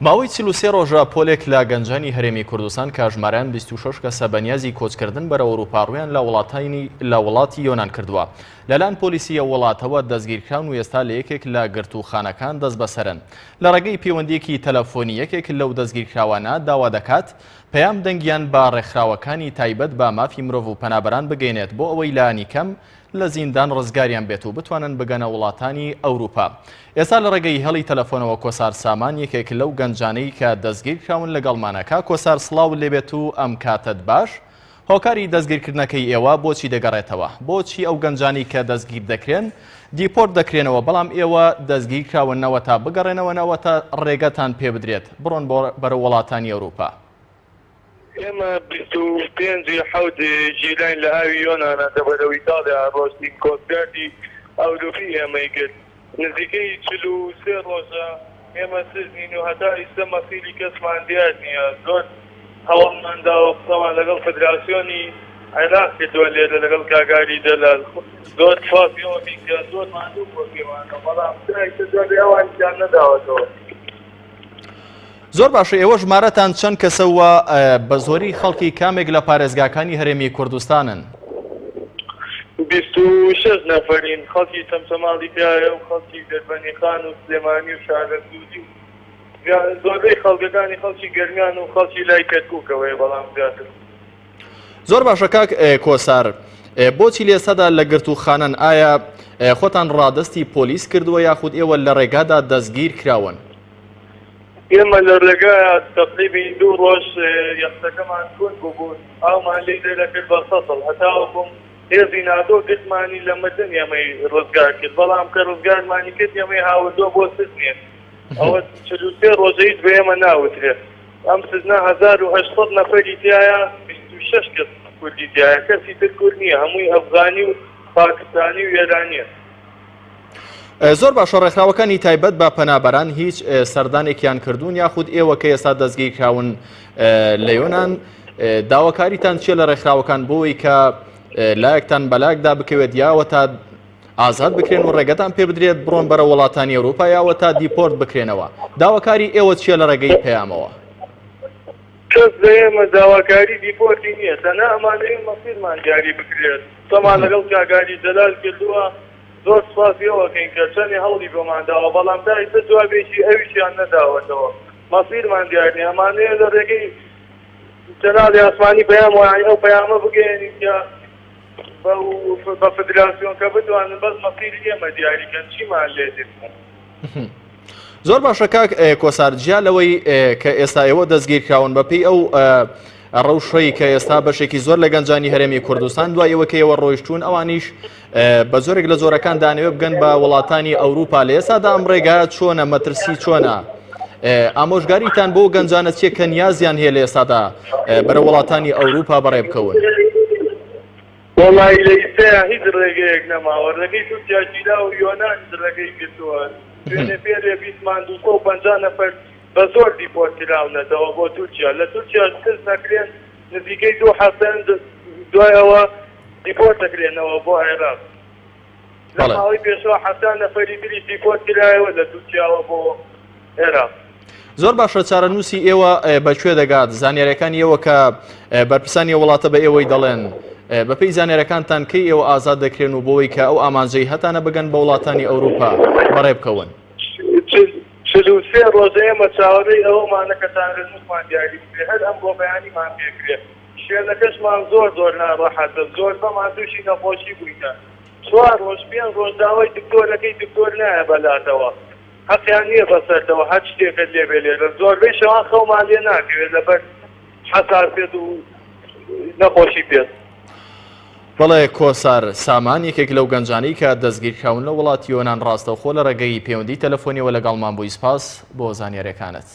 ماوەی 43 ڕۆژە پۆلێک لە گەنجانی هەرێمی کوردستان کاژماران 26 کەسە بەنیازی کۆچکردن بەرە ئەوروپاڕویان لە وڵاتی یۆنان کردووە. لەلایەن پۆلیسیە وڵاتەوە دەستگیرکراون و ئێستا لە یەکێک لە گرتوخانەکان دەست بەسەرن. لە ڕێگەی پەیوەندیەکی تەلەفۆنی یەکێک لەو دەستگیرکراوانە داوا دەکات پەیام دەنگیان بە ڕێکخراوەکانی تایبەت بە مافی مرۆڤ و پەنابەران بگەینێت بۆ ئەوەی لایەنی کەم لە زیندان ڕزگاریان بێت و بتوانن بگەنە وڵاتانی ئەوروپا. ئێستا لە ڕێگەی هەڵی تەلەفۆنەوە کۆسار سامان یەکێک لەو گەنجانەی کە دەستگیرکراون لەگەڵمانەکە. کۆسار سڵاو لێبێت و ئەم کاتت باش. هۆکاری دەستگیرکردنەکەی ئێوە بۆچی دەگەڕێتەوە؟ بۆچی ئەو گەنجانی کە دەستگیر دەکرێن دیپۆرت دەکرێنەوە بەڵام ئێوە دەستگیرکراونەوە تا بگەڕێنەوەنەوە تا ڕێگەتان پێ بدرێت بڕۆن بەرە وڵاتانی ئەوروپا؟ ئێمە 25 ژیرین لە ئاوی یۆنانە دەبەرە ئیتالیا ڕۆژی کۆستگاردی ئەوروپی ئێمەی کرد. نزیکەی 43 ڕۆژە ئێمە سزنین و هەتا ئیستا مەسیری کەسمان دیار نییە. زۆر هەواڵماندا و قسەمان لەگەڵ فدراسیۆنی عێراق کردووە لێرە لەگەڵ کاگاری دەلال. زۆر فاسیەوە بینکە زۆر ماندوو بۆ پێوانە بەڵام زۆر ئەوان جان نەداوەتەوە. زۆر باشە، ئێوە ژمارەتان چەند کەسەوە بە زۆری خەڵکی کامێک لە پارێزگاکانی هەرێمی کوردستانن؟ 26 نەفەرین، خەڵکی چەمچەماڵی پیاە و خەڵکی دەربەنیخان و سلێمانی و شارەسوودی و زۆربەی خەڵکەکانی خەڵکی گەرمیان و خەڵکی لای کەرکووکەوەی بەڵام زیاتر. زۆر باشە کاک کۆسار، بۆچی لێسەدا لە گرتوخانەن؟ ئایا خۆتان ڕادستی پۆلیس کردووە یاخود ئێوە لە ڕێگادا دەستگیر کراون؟ ئێمە لە ڕێگای تەقریبی 2 ڕۆژ یەخسەکەمان کورد بوو ئاومان لێ دەکرد بە سەسڵ هەتاوەکم هێزی نادۆ گرتمانی لە مردن ئێمەی ڕزگار کرد بەڵام کە ڕزگارمانی کرد ئێمەی هاوردۆ بۆ سزنێن. ئەوە 43 ڕۆژەیت بە ئێمە ناوترێت. ئەم سزنا 1800 نەفەری تایە 26 کەس کوردی تایە، کەسی تر کورد نییە، هەمووی ئەفغانی و پاکستانی و ئێرانیە. زۆر باشە، ڕێکخراوەکانی تایبەت بە پەنابەران هیچ سەردانێکیان کردوون یاخود ئێوە کە ئێستا دەستگیرکراون لە یۆنان داواکاریتان چیە لە ڕێکخراوەکان بۆی کە لایەکتان بەلایەکدا بکەوێت یاوە تا ئازاد بکرێن و ڕێگەتان پێ بدرێت بڕۆن بەرە وڵاتانی ئەوروپا یاوە تا دیپۆرت بکرێنەوە؟ داواکاری ئێوە چیە لە ڕێگەی پەیامەوە؟ کەس لە ئێمە داواکاری دیپۆرتی نییە، تەنها ئەمانەی مەسیرمان دیاری بکرێت. تۆمان لەگەڵ کاگاری دەلال کردووە، زۆر سپاسیەوەکەین کە چەندی هەوڵی بۆمانداوە بەڵام تا ئێستا جوابێکی ئەویشیان نەداوەتەوە. مەسیرمان دیار نییە، ئەمانەیە لە ڕێگەی جەنابی ئاسمانی پەیام وایە ئەو پەیامە بگەێنین کە بە فدراسیۆن کە بتوانن بەس مەسیری ئێمە دیاریکەن چیمان لێ دێتن. زۆر باشە کاک کۆسار، جیا لەوەی کە ئێستا ئێوە دەستگیرکراون بەپێی ئەو ڕەوشەی کە ئێستا بەشێکی زۆر لە گەنجانی هەرێمی کوردستان دوای ئەوە کە ئێوە ڕۆیشتون ئەوانیش بە زۆرێک لە زۆرەکان دانەوێت بگەن بە وڵاتانی ئەوروپا، لە ئێستادا ئەم ڕێگایە چۆنە؟ مەترسی چۆنە؟ ئامۆژگاریتان بۆ گەنجانە چیە کە نیازیان هەیە لە ئێستادا بەرە وڵاتانی ئەوروپا بەڕێ بکەون؟ وەڵی لە ئیستا هیچ ڕێگەیەک نەماوە. ڕێگەی تورکیا جیلا و یۆنان ڕێگەی کردووە. دوێنێ پێرێ 250 نەفەر بە زۆر دیپۆرت کراونەتەوە بۆ تورکیا. لە تورکیا کەس نەکرێن نزیکەی 2 هەفتەن دوای ئەوە دیپۆرت دەکرێنەوە بۆ عێراق. لە ماوەی پێشەوە 70 نەفەری تری دیپۆرت کرایەوە لە تورکیاوە بۆ عێراق. زۆر باشە، چارەنووسی ئێوە بەکوێ دەگات؟ زانیاریەکانی ئێوە کە بەرپرسانی وڵاتە بە ئێوەی دەڵێن بەپێی زانیاریەکانتان کەی ئێوە ئازاد دەکرێن و بۆەوەی کە ئەو ئامانجەی هەتانە بگەن بە وڵاتانی ئەوروپا بەڕێ بکەون؟ 43 ڕۆژە ئێمە چاوەڕێی ئەوەمانە کەتان ڕزممان دیاری بکرێت، هەر ئەم بۆ بەیانیمان پێکرێت. شوێنەکەشمان زۆر ناڕەحەتە، زۆر بەمان تووشی نەخۆشی بووینە. 4 ڕۆژ 5 ڕۆژ داوای دکتۆرەکەی دکتۆر نایە بەلاتەوە، حەقیان نییە بەسەرتەوە هەر شتێکت لێبێ لێرە. زۆربەی شەوان خەومان لێ ناکەوێت لەبەر حەساسێت و نەخۆشی پێت. بەڵێ کۆسار سامان یەکێک لەو گەنجانەی کە دەستگیرکراون لە وڵاتی یۆنان ڕاستەوخۆ لە ڕێگەی پەیوەندی تەلەفۆنیەوە لەگەڵمان بووی. سپاس بۆ زانیاریەکانت.